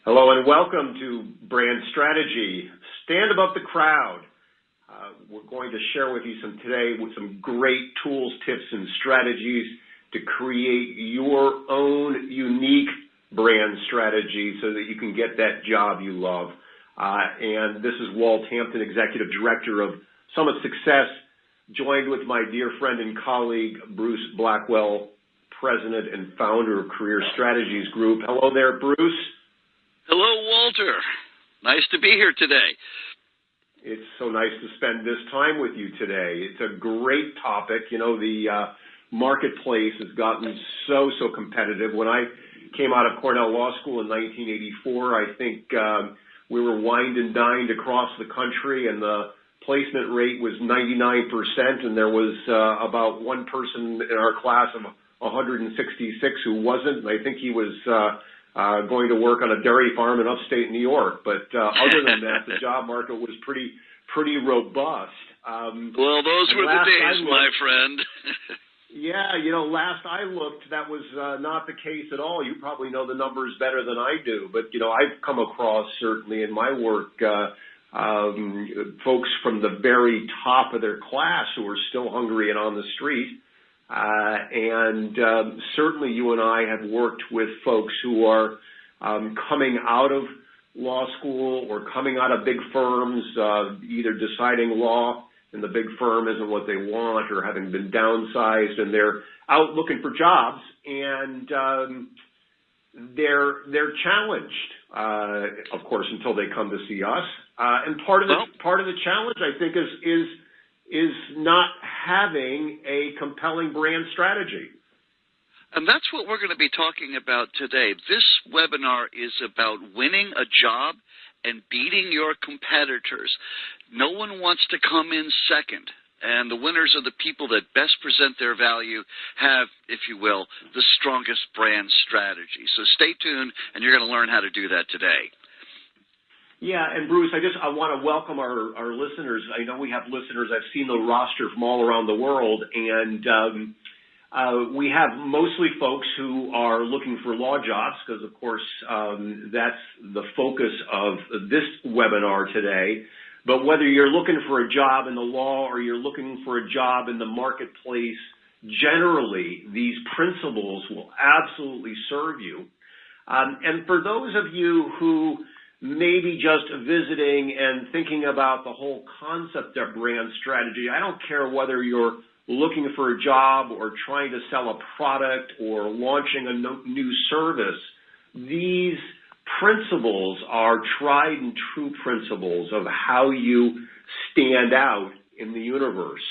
Hello and welcome to Brand Strategy. Stand above the crowd. We're going to share with you some great tools, tips, and strategies to create your own unique brand strategy so that you can get that job you love. And this is Walt Hampton, Executive Director of Summit Success, joined with my dear friend and colleague, Bruce Blackwell, President and Founder of Career Strategies Group. Hello there, Bruce. Hello, Walter. Nice to be here today. It's so nice to spend this time with you today. It's a great topic. You know, the marketplace has gotten so competitive. When I came out of Cornell Law School in 1984, I think we were wined and dined across the country, and the placement rate was 99%, and there was about one person in our class of 166 who wasn't, and I think he was going to work on a dairy farm in upstate New York. But other than that, the job market was pretty robust. Well, those were the days, my friend. Yeah, you know, last I looked, that was not the case at all. You probably know the numbers better than I do. But, you know, I've come across, certainly in my work, folks from the very top of their class who are still hungry and on the street. Certainly you and I have worked with folks who are coming out of law school or coming out of big firms, either deciding law in the big firm isn't what they want or having been downsized, and they're out looking for jobs, and they're challenged, of course, until they come to see us. And part of the challenge, I think, is not having a compelling brand strategy. And that's what we're going to be talking about today. This webinar is about winning a job and beating your competitors. No one wants to come in second, and the winners are the people that best present their value, have, if you will, the strongest brand strategy. So stay tuned, and you're going to learn how to do that today. Yeah, and Bruce, I want to welcome our listeners. I know we have listeners. I've seen the roster from all around the world, and we have mostly folks who are looking for law jobs because, of course, that's the focus of this webinar today. But whether you're looking for a job in the law or you're looking for a job in the marketplace, generally, these principles will absolutely serve you. And for those of you who maybe just visiting and thinking about the whole concept of brand strategy, I don't care whether you're looking for a job or trying to sell a product or launching a new service, these principles are tried and true principles of how you stand out in the universe.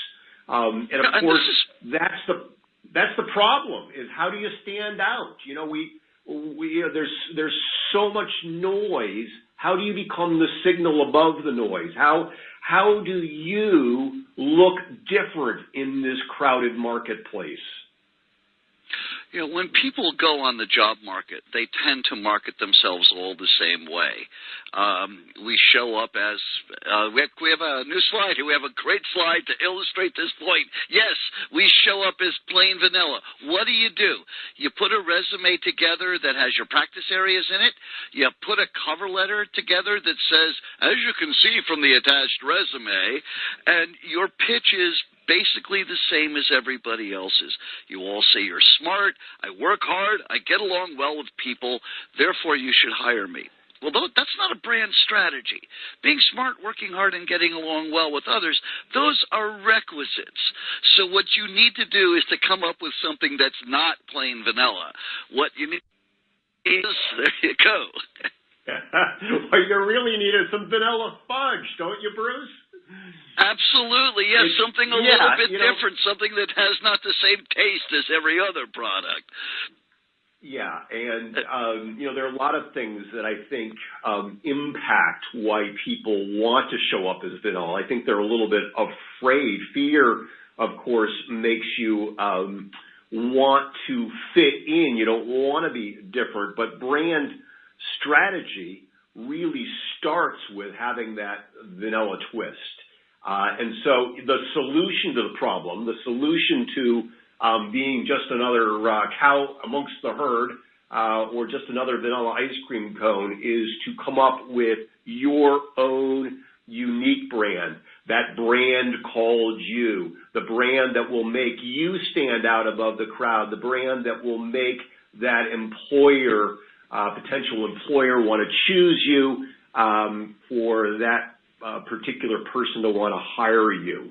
And of course, that's the problem, is how do you stand out? You know, there's so much noise. How do you become the signal above the noise? How do you look different in this crowded marketplace? You know, when people go on the job market, they tend to market themselves all the same way. We show up as, we have a new slide here. We have a great slide to illustrate this point. Yes, we show up as plain vanilla. What do? You put a resume together that has your practice areas in it. You put a cover letter together that says, as you can see from the attached resume, and your pitch is basically the same as everybody else's. You all say you're smart, I work hard, I get along well with people, therefore you should hire me. Well, that's not a brand strategy. Being smart, working hard, and getting along well with others, those are requisites. So what you need to do is to come up with something that's not plain vanilla. What you need is, there you go. Well, you really needed some vanilla fudge, don't you, Bruce? Absolutely, yes, something a little bit different, something that has not the same taste as every other product. Yeah, and, there are a lot of things that I think impact why people want to show up as vanilla. I think they're a little bit afraid. Fear, of course, makes you want to fit in. You don't want to be different, but brand strategy really starts with having that vanilla twist. And so the solution to the problem, the solution to being just another cow amongst the herd, or just another vanilla ice cream cone, is to come up with your own unique brand, that brand called you, the brand that will make you stand out above the crowd, the brand that will make that employer, potential employer, want to choose you for that particular person to want to hire you.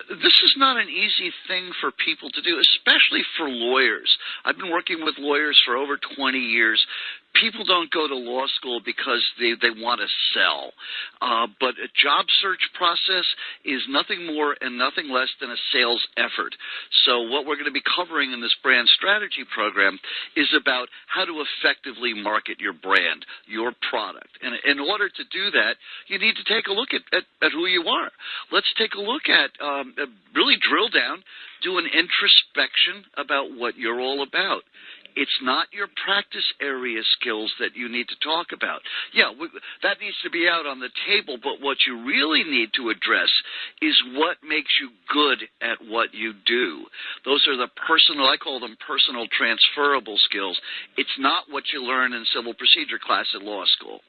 This is not an easy thing for people to do, especially for lawyers. I've been working with lawyers for over 20 years. People don't go to law school because they want to sell. But a job search process is nothing more and nothing less than a sales effort. So what we're going to be covering in this brand strategy program is about how to effectively market your brand, your product. And in order to do that, you need to take a look at who you are. Let's take a look at, really drill down, do an introspection about what you're all about. It's not your practice area skills that you need to talk about. Yeah, that needs to be out on the table, but what you really need to address is what makes you good at what you do. Those are the personal, I call them personal transferable skills. It's not what you learn in civil procedure class at law school.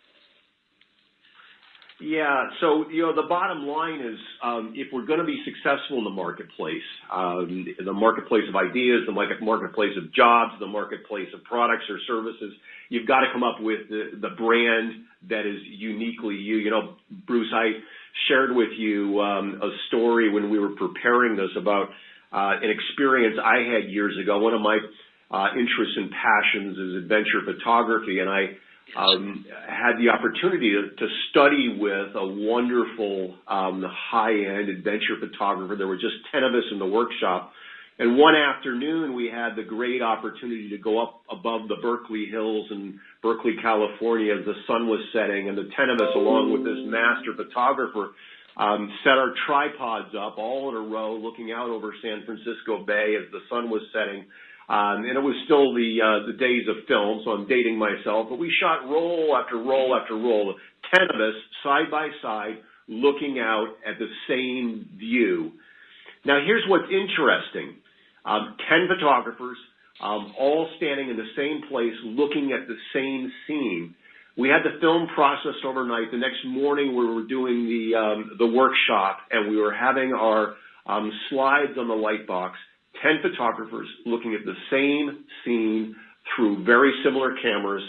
Yeah, so, the bottom line is if we're going to be successful in the marketplace of ideas, the marketplace of jobs, the marketplace of products or services, you've got to come up with the brand that is uniquely you. Bruce, I shared with you a story when we were preparing this about an experience I had years ago. One of my interests and passions is adventure photography, and I had the opportunity to study with a wonderful high-end adventure photographer. There were just 10 of us in the workshop. And one afternoon, we had the great opportunity to go up above the Berkeley Hills in Berkeley, California as the sun was setting. And the 10 of us, along with this master photographer, set our tripods up all in a row, looking out over San Francisco Bay as the sun was setting. And it was still the days of film, so I'm dating myself. But we shot roll after roll after roll, 10 of us side by side looking out at the same view. Now, here's what's interesting. 10 photographers, all standing in the same place looking at the same scene. We had the film processed overnight. The next morning we were doing the workshop, and we were having our slides on the light box. 10 photographers looking at the same scene through very similar cameras.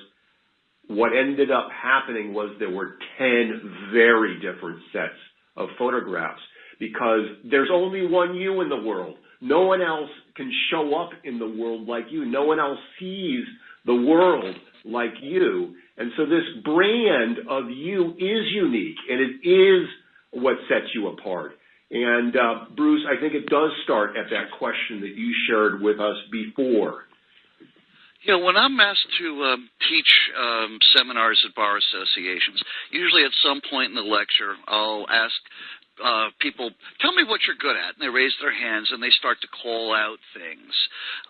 What ended up happening was there were 10 very different sets of photographs because there's only one you in the world. No one else can show up in the world like you. No one else sees the world like you. And so this brand of you is unique, and it is what sets you apart. And, Bruce, I think it does start at that question that you shared with us before. When I'm asked to teach seminars at bar associations, usually at some point in the lecture, I'll ask people, tell me what you're good at. And they raise their hands and they start to call out things.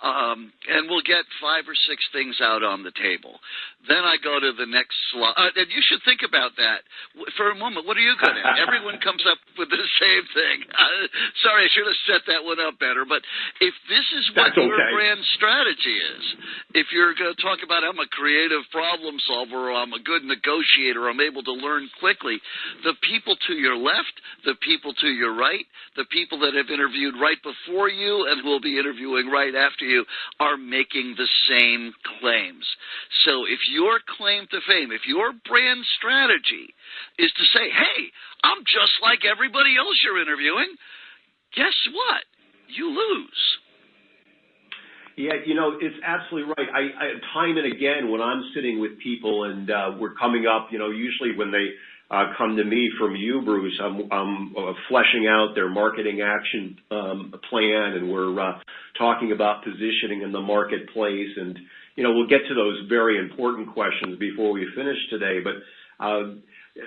And we'll get 5 or 6 things out on the table. Then I go to the next slide. And you should think about that for a moment. What are you good at? Everyone comes up with the same thing. Sorry, I should have set that one up better. But if this is what your brand strategy is, if you're going to talk about I'm a creative problem solver or I'm a good negotiator, I'm able to learn quickly, the people to your left, the people to your right, the people that have interviewed right before you and who will be interviewing right after you are making the same claims. So if your claim to fame, if your brand strategy is to say, hey, I'm just like everybody else you're interviewing, guess what? You lose. Yeah, it's absolutely right. I time and again when I'm sitting with people and we're coming up, usually when they come to me from you, Bruce, I'm fleshing out their marketing action plan, and we're talking about positioning in the marketplace. And, we'll get to those very important questions before we finish today. But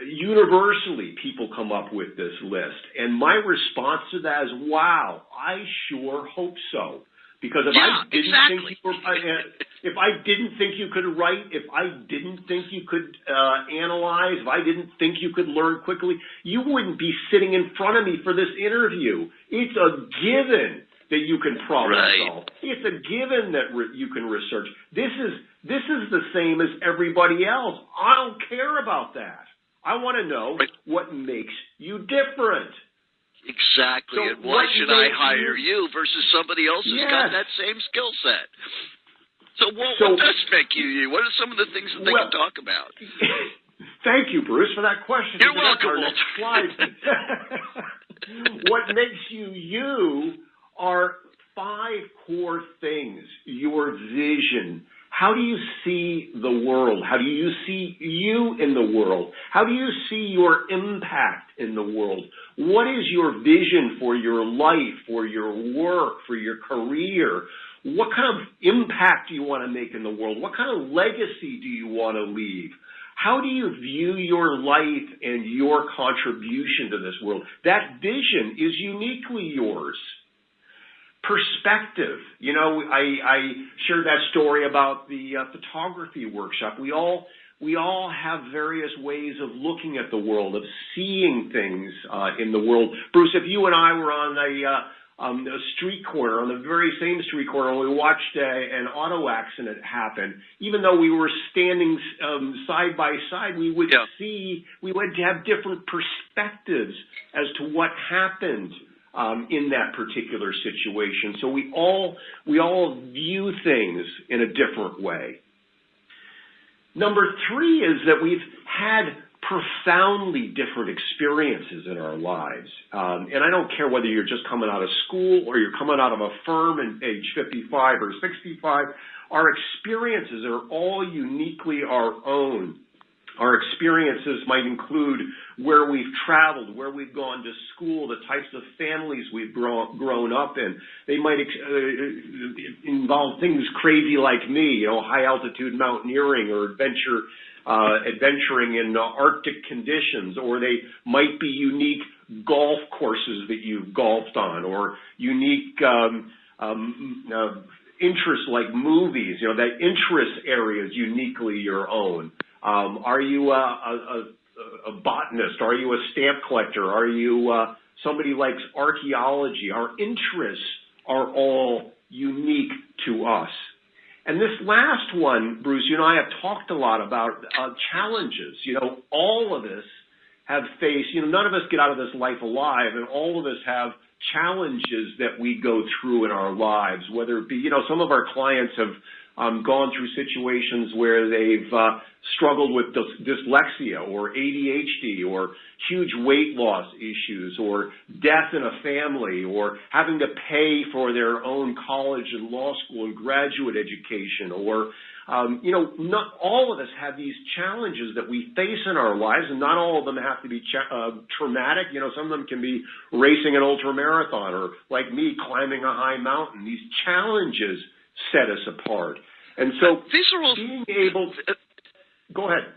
universally, people come up with this list. And my response to that is, wow, I sure hope so. Because if I didn't think you could write, if I didn't think you could analyze, if I didn't think you could learn quickly, you wouldn't be sitting in front of me for this interview. It's a given that you can problem Right. solve. It's a given that you can research. This is the same as everybody else. I don't care about that. I want to know what makes you different. Exactly. So and why should I hire you versus somebody else who's got that same skill set? So what does make you you? What are some of the things that they can talk about? Thank you, Bruce, for that question. You're welcome, Our Walter. next slide. What makes you you are 5 core things. Your vision. How do you see the world? How do you see you in the world? How do you see your impact in the world? What is your vision for your life, for your work, for your career? What kind of impact do you want to make in the world? What kind of legacy do you want to leave? How do you view your life and your contribution to this world? That vision is uniquely yours. Perspective. You know, I shared that story about the photography workshop. We all have various ways of looking at the world, of seeing things in the world. Bruce, if you and I were on a street corner, on the very same street corner, and we watched an auto accident happen, even though we were standing side by side, we would have different perspectives as to what happened in that particular situation. So we all view things in a different way. Number 3 is that we've had profoundly different experiences in our lives. And I don't care whether you're just coming out of school or you're coming out of a firm at age 55 or 65. Our experiences are all uniquely our own. Our experiences might include where we've traveled, where we've gone to school, the types of families we've grown up in. They might involve things crazy like me, you know, high-altitude mountaineering or adventuring in Arctic conditions, or they might be unique golf courses that you've golfed on, or unique interests like movies. You know, that interest area is uniquely your own. Are you a botanist? Are you a stamp collector? Are you somebody who likes archaeology? Our interests are all unique to us. And this last one, Bruce, you and I have talked a lot about challenges. You know, all of us have faced, you know, none of us get out of this life alive, and all of us have challenges that we go through in our lives, whether it be, you know, some of our clients have gone through situations where they've struggled with dyslexia or ADHD or huge weight loss issues or death in a family or having to pay for their own college and law school and graduate education or, you know, not all of us have these challenges that we face in our lives, and not all of them have to be traumatic. You know, some of them can be racing an ultramarathon or, like me, climbing a high mountain. These challenges set us apart. And so these are all being able to, go ahead.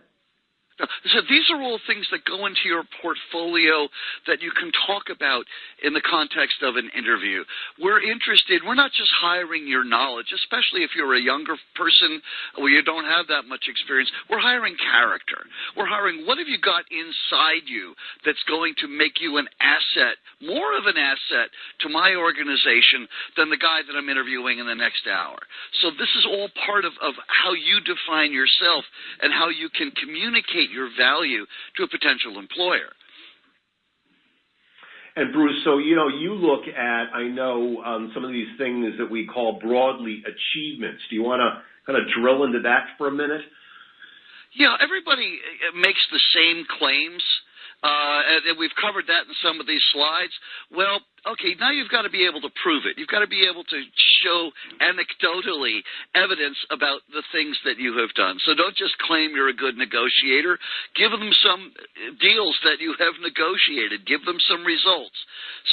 So these are all things that go into your portfolio that you can talk about in the context of an interview. We're interested, we're not just hiring your knowledge, especially if you're a younger person or you don't have that much experience. We're hiring character. We're hiring what have you got inside you that's going to make you an asset, more of an asset to my organization than the guy that I'm interviewing in the next hour. So this is all part of how you define yourself and how you can communicate your value to a potential employer. And Bruce, so, you know, you look at, I know, some of these things that we call broadly achievements. Do you want to kind of drill into that for a minute? Yeah, everybody makes the same claims. And we've covered that in some of these slides. Well, okay, now you've got to be able to prove it. You've got to be able to show anecdotally evidence about the things that you have done. So don't just claim you're a good negotiator. Give them some deals that you have negotiated. Give them some results.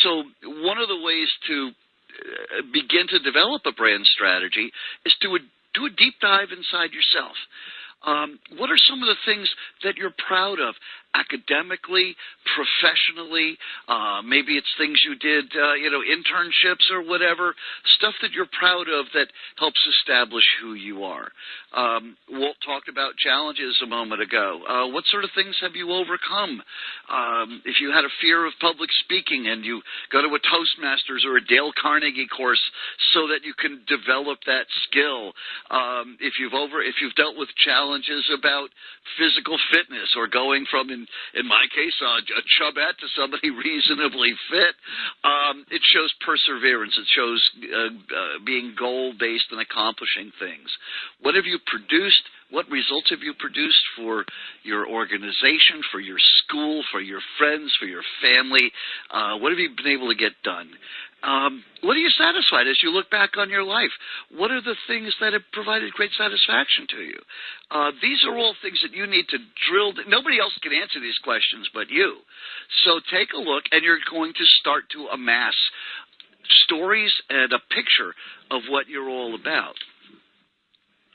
So one of the ways to begin to develop a brand strategy is to do a deep dive inside yourself. What are some of the things that you're proud of? academically, professionally. Maybe it's things you did, internships or whatever, stuff that you're proud of that helps establish who you are. Walt talked about challenges a moment ago. What sort of things have you overcome? If you had a fear of public speaking and you go to a Toastmasters or a Dale Carnegie course so that you can develop that skill. If you've dealt with challenges about physical fitness or going from, in my case, a chubette to somebody reasonably fit, it shows perseverance. It shows being goal-based and accomplishing things. What have you produced? What results have you produced for your organization, for your school, for your friends, for your family? What have you been able to get done? What are you satisfied as you look back on your life? What are the things that have provided great satisfaction to you? These are all things that you need to drill. Nobody else can answer these questions but you. So take a look, and you're going to start to amass stories and a picture of what you're all about.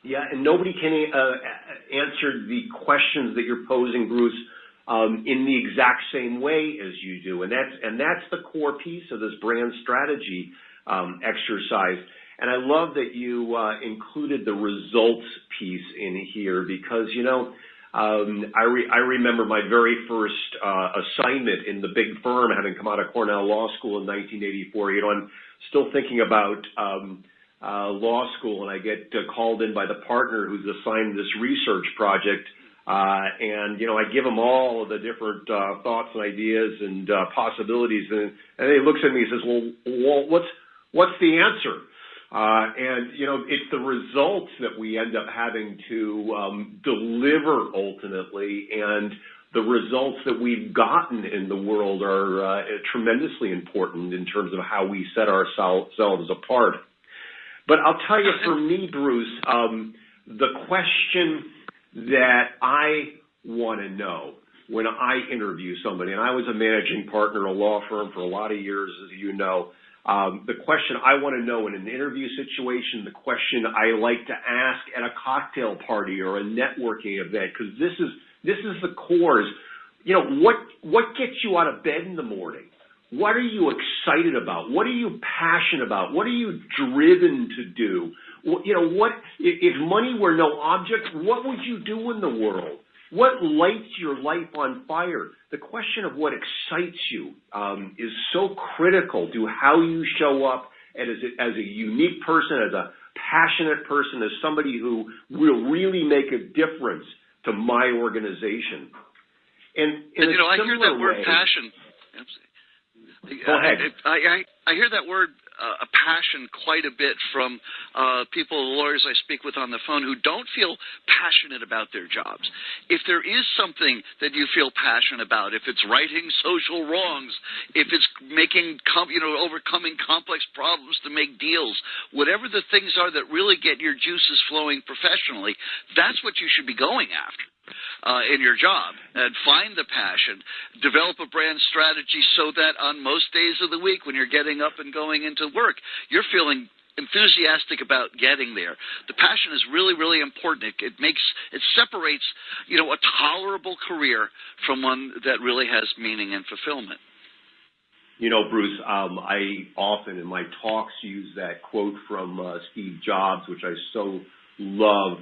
Yeah, and nobody can answer the questions that you're posing, Bruce, in the exact same way as you do, and that's the core piece of this brand strategy exercise. And I love that you included the results piece in here because I remember my very first assignment in the big firm, having come out of Cornell Law School in 1984. I'm still thinking about law school, and I get called in by the partner who's assigned this research project, and I give him all of the different thoughts and ideas and possibilities, and he looks at me and says, "Well, what's the answer?" And it's the results that we end up having to deliver ultimately, and the results that we've gotten in the world are tremendously important in terms of how we set ourselves apart. But I'll tell you, for me, Bruce, the question that I want to know when I interview somebody, and I was a managing partner in a law firm for a lot of years, as you know, the question I want to know in an interview situation, the question I like to ask at a cocktail party or a networking event, because this is the core, is, what gets you out of bed in the morning? What are you excited about? What are you passionate about? What are you driven to do? What if money were no object, what would you do in the world? What lights your life on fire? The question of what excites you is so critical to how you show up as a unique person, as a passionate person, as somebody who will really make a difference to my organization. And I hear that word passion. Go ahead. I hear that word a passion quite a bit from people, lawyers I speak with on the phone, who don't feel passionate about their jobs. If there is something that you feel passionate about, if it's righting social wrongs, if it's overcoming complex problems to make deals, whatever the things are that really get your juices flowing professionally, that's what you should be going after in your job, and find the passion, develop a brand strategy so that on most days of the week when you're getting up and going into work, you're feeling enthusiastic about getting there. The passion is really, really important. It separates, a tolerable career from one that really has meaning and fulfillment. Bruce, I often in my talks use that quote from Steve Jobs, which I so love.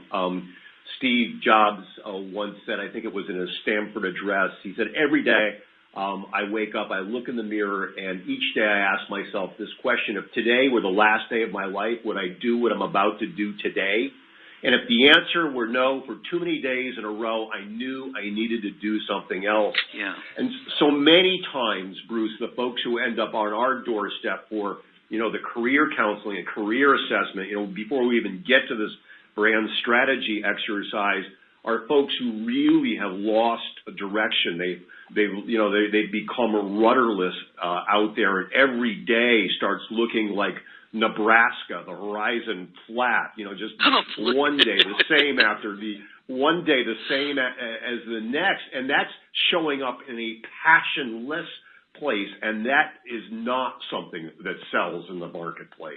Steve Jobs once said, I think it was in a Stanford address, he said, every day I wake up, I look in the mirror, and each day I ask myself this question: if today were the last day of my life, would I do what I'm about to do today? And if the answer were no, for too many days in a row, I knew I needed to do something else. Yeah. And so many times, Bruce, the folks who end up on our doorstep for, the career counseling and career assessment, before we even get to this brand strategy exercise, are folks who really have lost a direction. They've become rudderless out there, and every day starts looking like Nebraska, the horizon flat. Just one day the same after the one day the same as the next, and that's showing up in a passionless place, and that is not something that sells in the marketplace.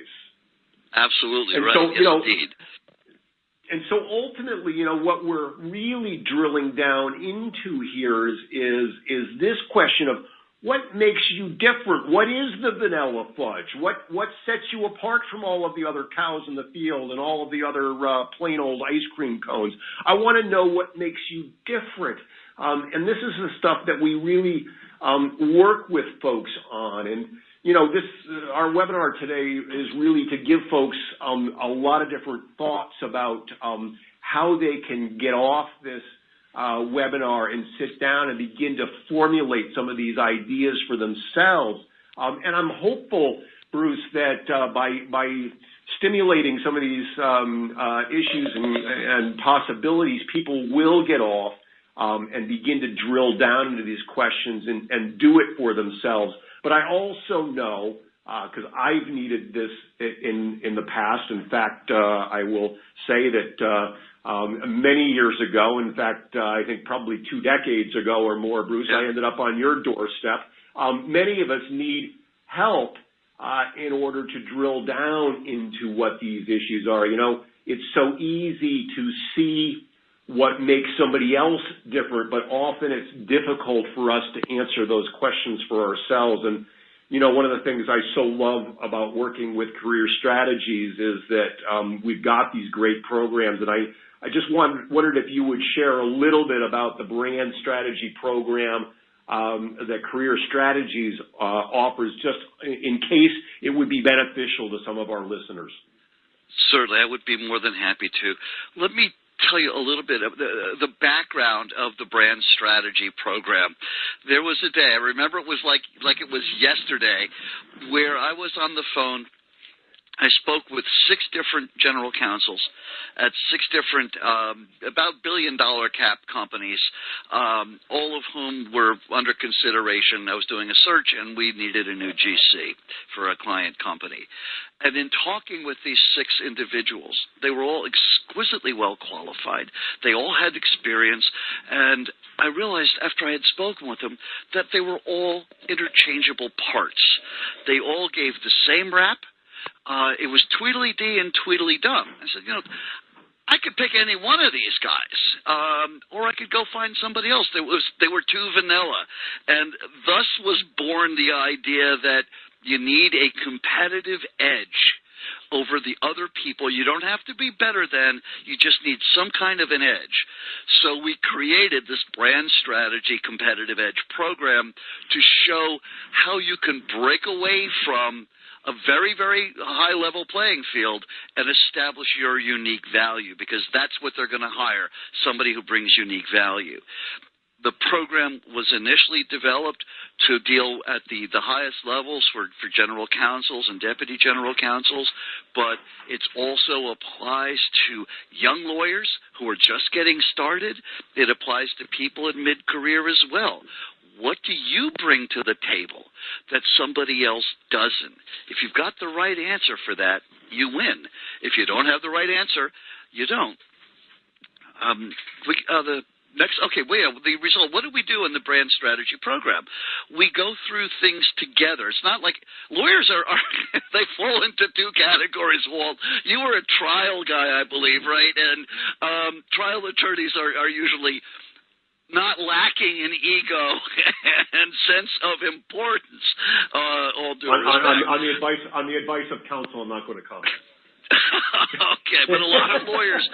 Absolutely and right. So, yes, indeed. And so ultimately, what we're really drilling down into here is this question of what makes you different? What is the vanilla fudge? What sets you apart from all of the other cows in the field and all of the other plain old ice cream cones? I want to know what makes you different. And this is the stuff that we really work with folks on. And our webinar today is really to give folks a lot of different thoughts about how they can get off this webinar and sit down and begin to formulate some of these ideas for themselves. And I'm hopeful, Bruce, that by stimulating some of these issues and possibilities, people will get off and begin to drill down into these questions and do it for themselves. But I also know, because I've needed this in the past. In fact, I will say that many years ago, in fact, I think probably 2 decades ago or more, Bruce, I ended up on your doorstep. Many of us need help in order to drill down into what these issues are. It's so easy to see what makes somebody else different, but often it's difficult for us to answer those questions for ourselves. And, one of the things I so love about working with Career Strategies is that we've got these great programs. And I just wondered if you would share a little bit about the brand strategy program that Career Strategies offers, just in case it would be beneficial to some of our listeners. Certainly, I would be more than happy to. Let me tell you a little bit of the background of the brand strategy program. There was a day, I remember it was like it was yesterday, where I was on the phone. I spoke with 6 different general counsels at 6 different, about billion-dollar cap companies, all of whom were under consideration. I was doing a search, and we needed a new GC for a client company. And in talking with these 6 individuals, they were all exquisitely well qualified. They all had experience, and I realized after I had spoken with them that they were all interchangeable parts. They all gave the same rap. It was Tweedledee and Tweedledum. I said, I could pick any one of these guys, or I could go find somebody else. They were too vanilla. And thus was born the idea that you need a competitive edge over the other people. You don't have to be better than, you just need some kind of an edge. So we created this brand strategy competitive edge program to show how you can break away from a very, very high-level playing field and establish your unique value, because that's what they're going to hire, somebody who brings unique value. The program was initially developed to deal at the highest levels for general counsels and deputy general counsels, but it also applies to young lawyers who are just getting started. It applies to people in mid-career as well. What do you bring to the table that somebody else doesn't? If you've got the right answer for that, you win. If you don't have the right answer, you don't. The result, what do we do in the brand strategy program? We go through things together. It's not like lawyers are they fall into 2 categories, Walt. You were a trial guy, I believe, right? And trial attorneys are usually not lacking in ego and sense of importance. All due respect. On the advice of counsel, I'm not going to comment. Okay, but a lot of lawyers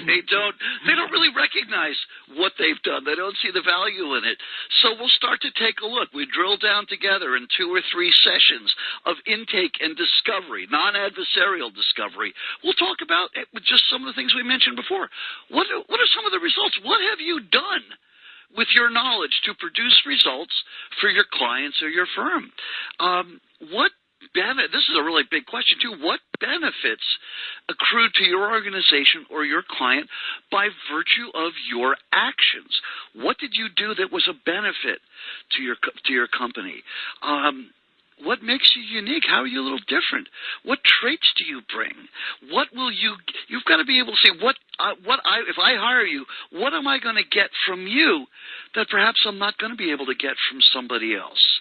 they don't really recognize what they've done. They don't see the value in it. So we'll start to take a look. We drill down together in 2 or 3 sessions of intake and discovery, non-adversarial discovery. We'll talk about just some of the things we mentioned before. What are some of the results? What have you done with your knowledge to produce results for your clients or your firm? This is a really big question, too. What benefits accrue to your organization or your client by virtue of your actions? What did you do that was a benefit to your company? What makes you unique? How are you a little different? What traits do you bring? What will you've got to be able to say, if I hire you, what am I going to get from you that perhaps I'm not going to be able to get from somebody else?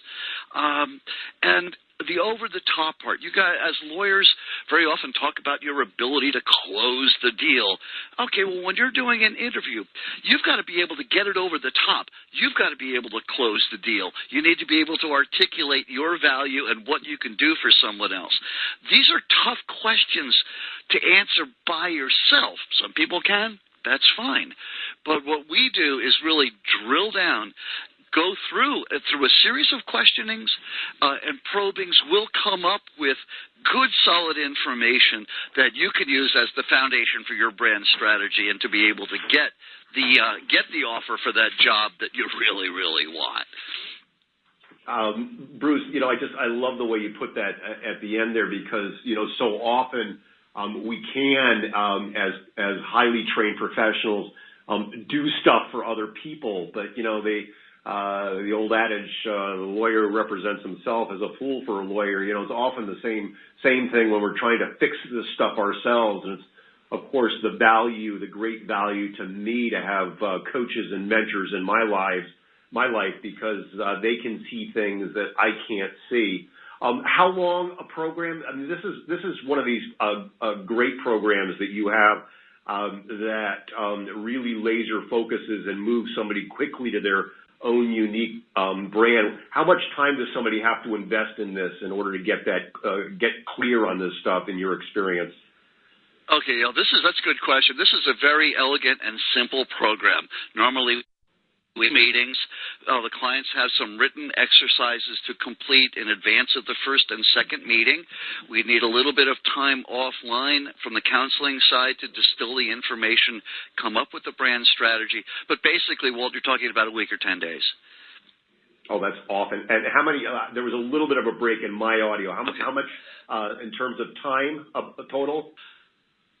And the over-the-top part. You guys, as lawyers, very often talk about your ability to close the deal. Okay, well, when you're doing an interview, you've got to be able to get it over the top. You've got to be able to close the deal. You need to be able to articulate your value and what you can do for someone else. These are tough questions to answer by yourself. Some people can. That's fine. But what we do is really drill down, go through a series of questionings and probings. We'll come up with good, solid information that you can use as the foundation for your brand strategy and to be able to get the offer for that job that you really, really want. Bruce, I love the way you put that at the end there, because so often we can, as highly trained professionals, do stuff for other people, but the old adage, the lawyer represents himself as a fool for a lawyer. It's often the same thing when we're trying to fix this stuff ourselves. And it's, of course, the great value to me to have coaches and mentors in my life, because they can see things that I can't see. How long a program? I mean, this is one of these great programs that you have that really laser focuses and moves somebody quickly to their own unique brand. How much time does somebody have to invest in this in order to get clear on this stuff in your experience? Okay, that's a good question. This is a very elegant and simple program. Normally, meetings, the clients have some written exercises to complete in advance of the first and second meeting. We need a little bit of time offline from the counseling side to distill the information, come up with the brand strategy. But basically, Walt, you're talking about a week or 10 days. Oh, that's awesome. And how many, there was a little bit of a break in my audio. How much in terms of time total?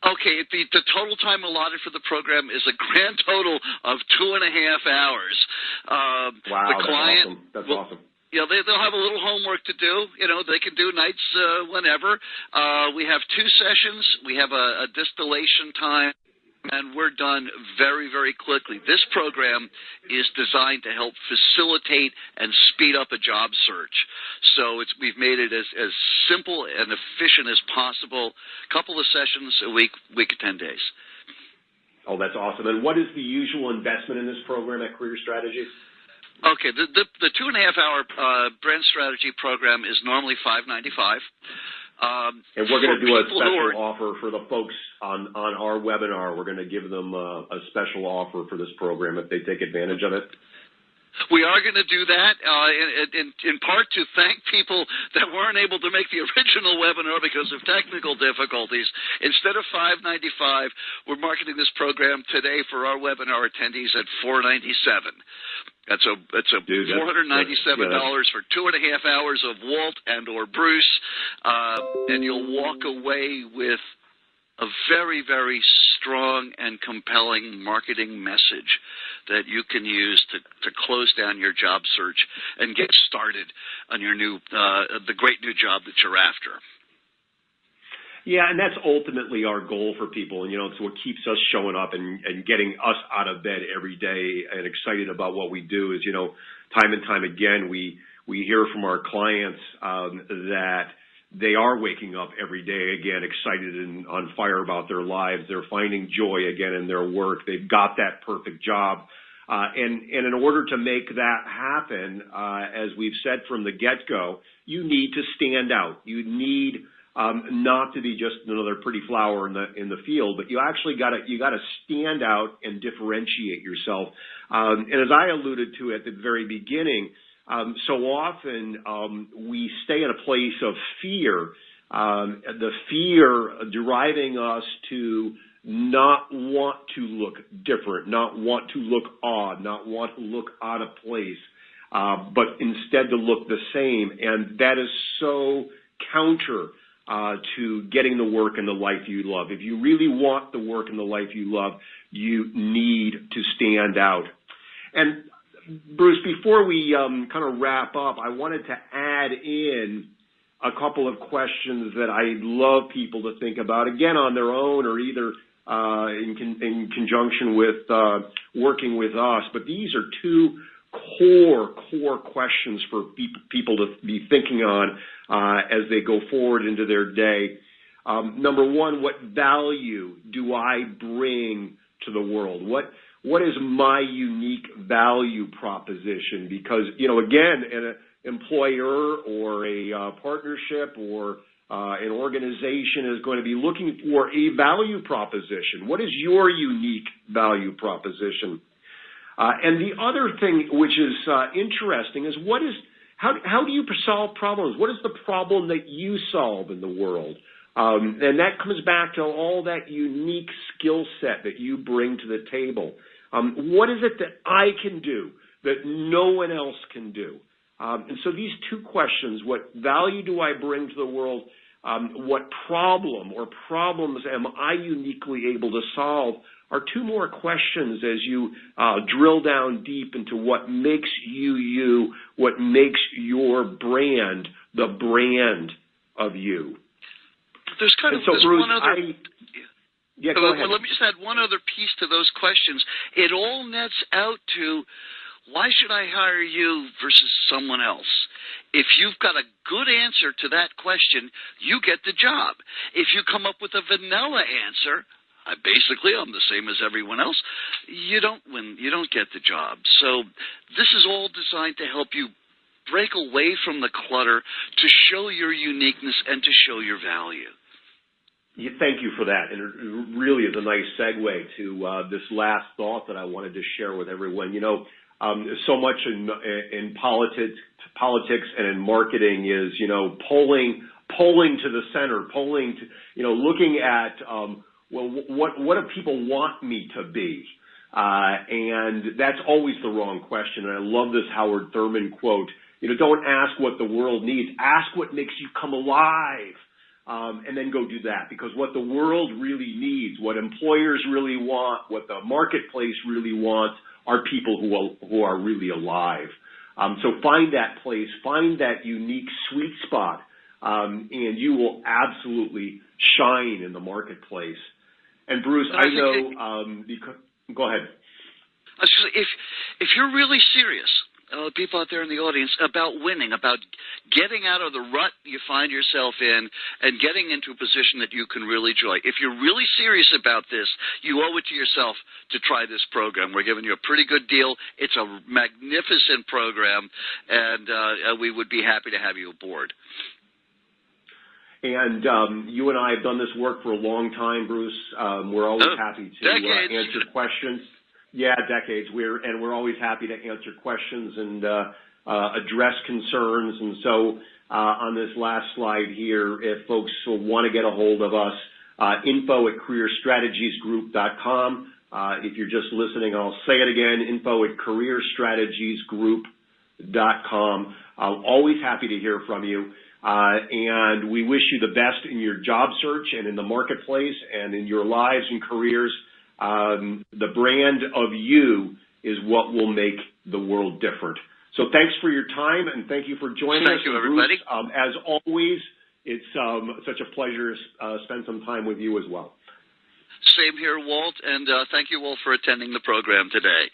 Okay, the total time allotted for the program is a grand total of 2.5 hours. Wow, the client that's awesome. They'll have a little homework to do. They can do nights whenever. We have 2 sessions. We have a distillation time, and we're done very, very quickly. This program is designed to help facilitate and speed up a job search. So we've made it as simple and efficient as possible. A couple of sessions a week of 10 days. Oh, that's awesome. And what is the usual investment in this program at Career Strategies? Okay, the 2.5 hour brand strategy program is normally $5.95. And we're going to do a special offer for the folks on our webinar. We're going to give them a special offer for this program if they take advantage of it. We are going to do that in part to thank people that weren't able to make the original webinar because of technical difficulties. Instead of $5.95, we're marketing this program today for our webinar attendees at $4.97. That's $497 for 2.5 hours of Walt and/or Bruce, and you'll walk away with a very, very strong and compelling marketing message that you can use to close down your job search and get started on your the great new job that you're after. Yeah, and that's ultimately our goal for people. And, it's what keeps us showing up and getting us out of bed every day and excited about what we do is, time and time again, we hear from our clients that they are waking up every day again, excited and on fire about their lives. They're finding joy again in their work. They've got that perfect job. And in order to make that happen, as we've said from the get-go, you need to stand out. You need not to be just another pretty flower in the field, but you actually got to stand out and differentiate yourself. And as I alluded to at the very beginning, so often we stay in a place of fear, the fear driving us to not want to look different, not want to look odd, not want to look out of place, but instead to look the same. And that is so counter to getting the work and the life you love. If you really want the work and the life you love, you need to stand out. And Bruce, before we kind of wrap up, I wanted to add in a couple of questions that I'd love people to think about, again, on their own or either in conjunction with working with us. But these are 2 core questions for people to be thinking on as they go forward into their day. Number one, what value do I bring to the world? What is my unique value proposition? Because, again, an employer or a partnership or an organization is going to be looking for a value proposition. What is your unique value proposition? And the other thing which is interesting is how do you solve problems? What is the problem that you solve in the world? And that comes back to all that unique skill set that you bring to the table. What is it that I can do that no one else can do? And so these two questions, what value do I bring to the world? What problem or problems am I uniquely able to solve are two more questions as you drill down deep into what makes you, what makes your brand the brand of you. There's kind of Bruce, one other... Yeah, go ahead. Let me just add one other piece to those questions. It all nets out to, why should I hire you versus someone else? If you've got a good answer to that question, you get the job. If you come up with a vanilla answer, I'm the same as everyone else, you don't win, you don't get the job. So this is all designed to help you break away from the clutter, to show your uniqueness and to show your value. Thank you for that, and it really is a nice segue to this last thought that I wanted to share with everyone. So much in politics and in marketing is polling to the center, looking at what do people want me to be, and that's always the wrong question. And I love this Howard Thurman quote. Don't ask what the world needs. Ask what makes you come alive. And then go do that, because what the world really needs, what employers really want, what the marketplace really wants are people who are really alive. So find that place, find that unique sweet spot, and you will absolutely shine in the marketplace. And Bruce, I know, go ahead. If you're really serious, people out there in the audience, about winning, about getting out of the rut you find yourself in and getting into a position that you can really enjoy. If you're really serious about this, you owe it to yourself to try this program. We're giving you a pretty good deal. It's a magnificent program, and we would be happy to have you aboard. And you and I have done this work for a long time, Bruce. We're always happy to answer questions. Yeah, decades. We're always happy to answer questions and address concerns. And so on this last slide here, if folks want to get a hold of us, info@careerstrategiesgroup.com. If you're just listening, I'll say it again, info@careerstrategiesgroup.com. I'm always happy to hear from you. And we wish you the best in your job search and in the marketplace and in your lives and careers. The brand of you is what will make the world different. So thanks for your time, and thank you for joining us. Thank you, everybody. Bruce, as always, it's such a pleasure to spend some time with you as well. Same here, Walt, and thank you all for attending the program today.